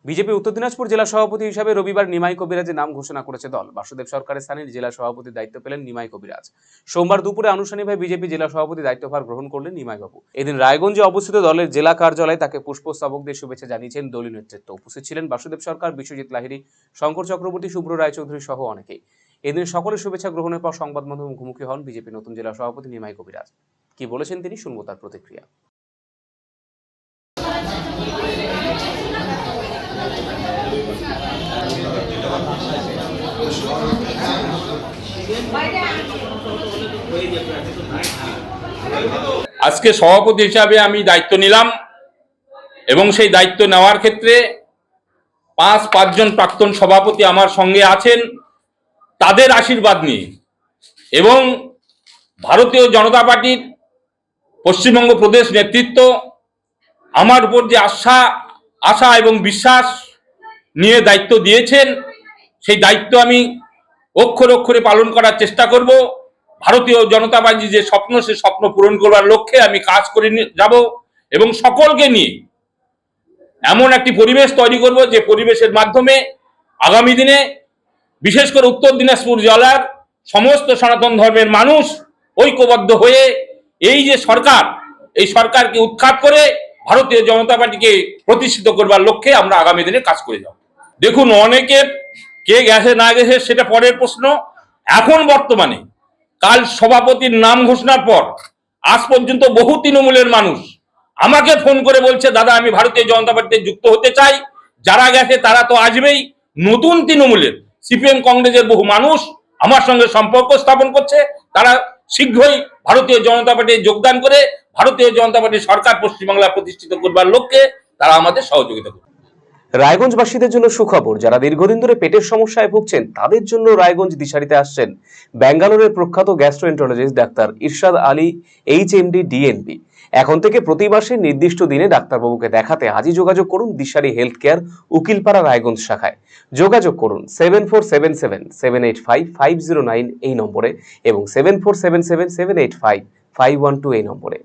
BJP উত্তর দিনাজপুর জেলা সভাপতি হিসাবে রবিবার নিমাই কবিরাজের নাম ঘোষণা করেছে দল। বাসুদেব সরকারের স্থানে জেলা সভাপতির দায়িত্ব পেলেন নিমাই কবিরাজ। সোমবার দুপুরে আনুষ্ঠানিকভাবে বিজেপি জেলা সভাপতি দায়িত্বভার গ্রহণ করলেন নিমাই বাবু। এদিন রায়গঞ্জে অবস্থিত দলের জেলা কার্যালয়ে তাকে পুষ্পস্তবক দিয়ে শুভেচ্ছা জানিয়েছেন দলীয় নেতৃত্ব। উপস্থিত ছিলেন বাসুদেব সরকার, বিশ্বজিৎ লাহিড়ী, শঙ্কর চক্রবর্তী, শুভ্র রায়চৌধুরী সহ অনেকেই। এদিন সকলের শুভেচ্ছা গ্রহণের পর সংবাদ মাধ্যম মুখোমুখি হন বিজেপি নতুন জেলা সভাপতি নিমাই কবিরাজ। কি বলেছেন তিনি, শুনবো তার প্রতিক্রিয়া। আজকে সভাপতি হিসাবে আমি দায়িত্ব নিলাম এবং সেই দায়িত্ব নেওয়ার ক্ষেত্রে পাঁচজন প্রাক্তন সভাপতি আমার সঙ্গে আছেন, তাদের আশীর্বাদ নিয়ে এবং ভারতীয় জনতা পার্টির পশ্চিমবঙ্গ প্রদেশ নেতৃত্ব আমার উপর যে আশা এবং বিশ্বাস নিয়ে দায়িত্ব দিয়েছেন, সেই দায়িত্ব আমি অক্ষরে অক্ষরে পালন করার চেষ্টা করব। ভারতীয় জনতা পার্টি যে স্বপ্ন, সে স্বপ্ন পূরণ করবার লক্ষ্যে আমি কাজ করে যাব এবং সকলকে নিয়ে এমন একটি পরিবেশ তৈরি করব যে পরিবেশের মাধ্যমে আগামী দিনে বিশেষ করে উত্তর দিনাজপুর জেলার সমস্ত সনাতন ধর্মের মানুষ ঐক্যবদ্ধ হয়ে এই যে সরকার, এই সরকারকে উৎখাত করে ভারতীয় জনতা পার্টিকে প্রতিষ্ঠিত করবার লক্ষ্যে আমরা আগামী দিনে কাজ করে যাব। দেখুন, অনেকে কে গেছে না গেছে সেটা পরের প্রশ্ন। এখন বর্তমানে কাল সভাপতির নাম ঘোষণার পর আজ পর্যন্ত বহু তৃণমূলের মানুষ আমাকে ফোন করে বলছে, দাদা আমি ভারতীয় জনতা পার্টিতে যুক্ত হতে চাই। যারা গেছে তারা তো আসবেই, নতুন তৃণমূলের সিপিএম কংগ্রেসের বহু মানুষ আমার সঙ্গে সম্পর্ক স্থাপন করছে। তারা শীঘ্রই ভারতীয় জনতা পার্টি যোগদান করে ভারতীয় জনতা পার্টির সরকার পশ্চিমবাংলা প্রতিষ্ঠিত করবার লক্ষ্যে তারা আমাদের সহযোগিতা করবে। রায়গঞ্জবাসীদের জন্য সুখবর। যারা দীর্ঘদিন ধরে পেটের সমস্যায় ভুগছেন তাদের জন্য রায়গঞ্জ দিশারিতে আসছেন ব্যাঙ্গালোরের প্রখ্যাত গ্যাস্ট্রোএন্টারোলজিস্ট ডাক্তার ইরশাদ আলী, এইচএমডি, ডিএনবি। এখন থেকে প্রতি মাসে নির্দিষ্ট দিনে ডাক্তারবাবুকে দেখাতে আজই যোগাযোগ করুন দিশারি হেলথ কেয়ার, উকিলপাড়া, রায়গঞ্জ শাখায়। যোগাযোগ করুন 7477785509 এই নম্বরে এবং 7477785512 এই নম্বরে।